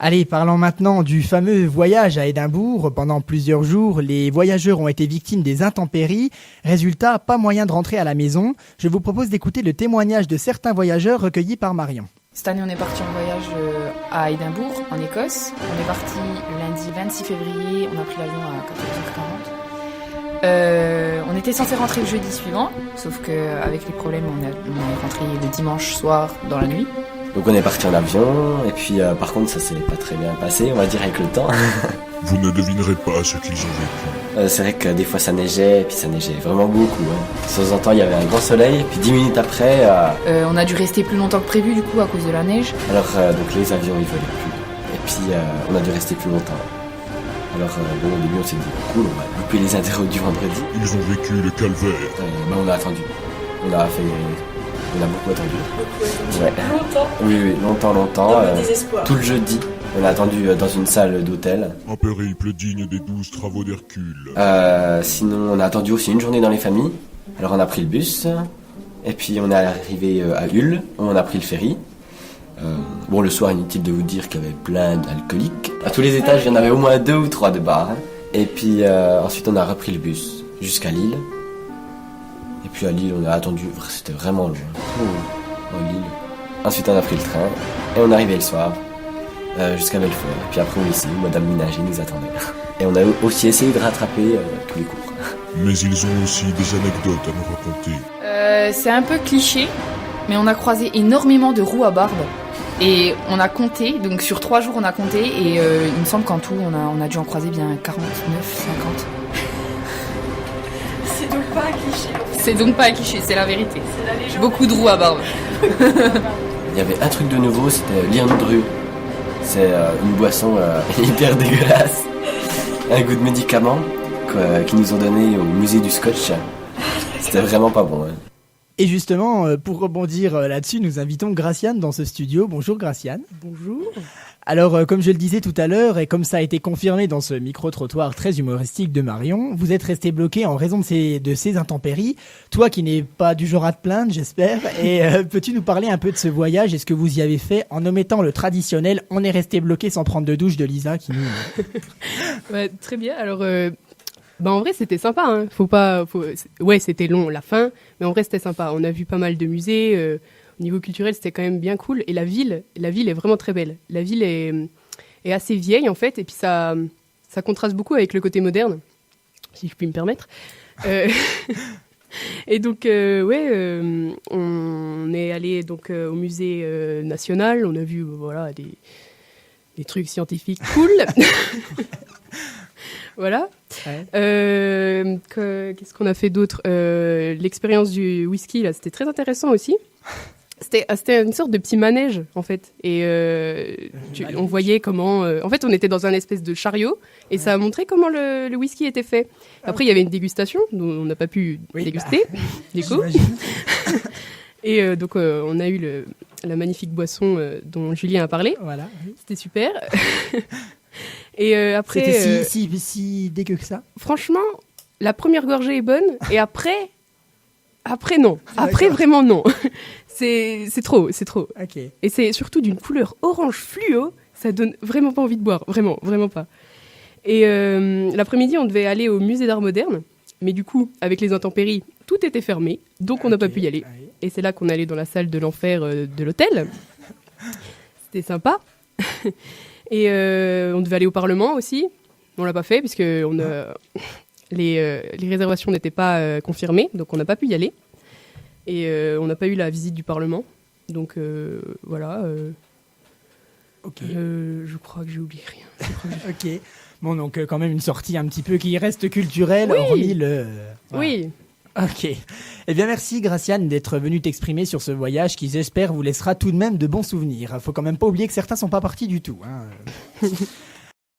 Allez, parlons maintenant du fameux voyage à Édimbourg. Pendant plusieurs jours, les voyageurs ont été victimes des intempéries. Résultat, pas moyen de rentrer à la maison. Je vous propose d'écouter le témoignage de certains voyageurs recueillis par Marion. Cette année, on est parti en voyage à Édimbourg, en Écosse. On est parti lundi 26 février, on a pris l'avion à 14h40. On était censé rentrer le jeudi suivant, sauf qu'avec les problèmes, on est rentré le dimanche soir dans la nuit. Donc on est parti en avion, et puis par contre ça s'est pas très bien passé, on va dire, avec le temps. Vous ne devinerez pas ce qu'ils ont vécu. C'est vrai que des fois ça neigeait, et puis ça neigeait vraiment beaucoup. De temps en temps il y avait un grand soleil, et puis 10 minutes après... on a dû rester plus longtemps que prévu du coup à cause de la neige. Alors donc les avions ils volaient plus, et puis on a dû rester plus longtemps. Alors bon, au début on s'est dit cool, on va louper les interros du vendredi. Ils ont vécu le calvaire. On a attendu, on a beaucoup attendu. Ouais. Longtemps. Oui, longtemps. Dans le désespoir. Tout le jeudi, on a attendu dans une salle d'hôtel. Un périple digne des 12 travaux d'Hercule. Sinon, on a attendu aussi une journée dans les familles. Alors on a pris le bus, et puis on est arrivé à Hull, on a pris le ferry. Bon, le soir, inutile de vous dire qu'il y avait plein d'alcooliques. À tous les étages, il y en avait au moins 2 ou 3 de bars. Et puis ensuite, on a repris le bus jusqu'à Lille. Et puis à Lille, on a attendu, c'était vraiment loin. Lille. Ensuite, on a pris le train et on est arrivé le soir jusqu'à Belfort. Et puis après, au lycée, Madame Ménager nous attendait. Et on a aussi essayé de rattraper tous les cours. Mais ils ont aussi des anecdotes à nous raconter. C'est un peu cliché, mais on a croisé énormément de roues à barbe. Et on a compté, donc sur 3 jours on a compté, et il me semble qu'en tout on a dû en croiser bien 49, 50. C'est donc pas un cliché. C'est donc pas un cliché, c'est la vérité. C'est la légende. Beaucoup de roues à barbe. Il y avait un truc de nouveau, c'était l'Irndru. C'est une boisson hyper dégueulasse. Un goût de médicament qu'ils nous ont donné au musée du Scotch. C'était vraiment pas bon. Et justement, pour rebondir là-dessus, nous invitons Graciane dans ce studio. Bonjour Graciane. Bonjour. Alors, comme je le disais tout à l'heure, et comme ça a été confirmé dans ce micro-trottoir très humoristique de Marion, vous êtes resté bloqué en raison de ces intempéries. Toi qui n'es pas du genre à te plaindre, j'espère. Et peux-tu nous parler un peu de ce voyage et ce que vous y avez fait en omettant le traditionnel « on est resté bloqué sans prendre de douche » de Lisa qui nous... Ouais, très bien. Alors, en vrai, c'était sympa. Hein. Ouais, c'était long, la fin, mais en vrai, c'était sympa. On a vu pas mal de musées. Au niveau culturel, c'était quand même bien cool. Et la ville est vraiment très belle. La ville est assez vieille, en fait, et puis ça contraste beaucoup avec le côté moderne, si je puis me permettre. Et donc, on est allé donc au musée national. On a vu des trucs scientifiques cool. Voilà. Ouais. Qu'est-ce qu'on a fait d'autre ? L'expérience du whisky, là, c'était très intéressant aussi. C'était une sorte de petit manège, en fait. Et on voyait comment... en fait, on était dans un espèce de chariot, et ça a montré comment le whisky était fait. Après, il y avait une dégustation, dont on n'a pas pu déguster, du coup. Et donc, on a eu la magnifique boisson dont Julien a parlé. Voilà. C'était super. Et après... C'était si dégueu que ça ? Franchement, la première gorgée est bonne, et après non. Après, vraiment non. C'est trop. Okay. Et c'est surtout d'une couleur orange fluo, ça donne vraiment pas envie de boire, vraiment pas. Et l'après-midi, on devait aller au musée d'art moderne, mais du coup, avec les intempéries, tout était fermé, donc on n'a pas pu y aller. Et c'est là qu'on est allé dans la salle de l'enfer de l'hôtel. C'était sympa. Et on devait aller au Parlement aussi. On l'a pas fait puisque les réservations n'étaient pas confirmées, donc on n'a pas pu y aller. Et on n'a pas eu la visite du Parlement. Donc voilà. Okay. Je crois que j'ai oublié rien. Ok. Bon, donc quand même une sortie un petit peu qui reste culturelle, hormis le... Voilà. Oui. Ok. Eh bien, merci Graciane d'être venue t'exprimer sur ce voyage qui, j'espère, vous laissera tout de même de bons souvenirs. Faut quand même pas oublier que certains sont pas partis du tout. Hein.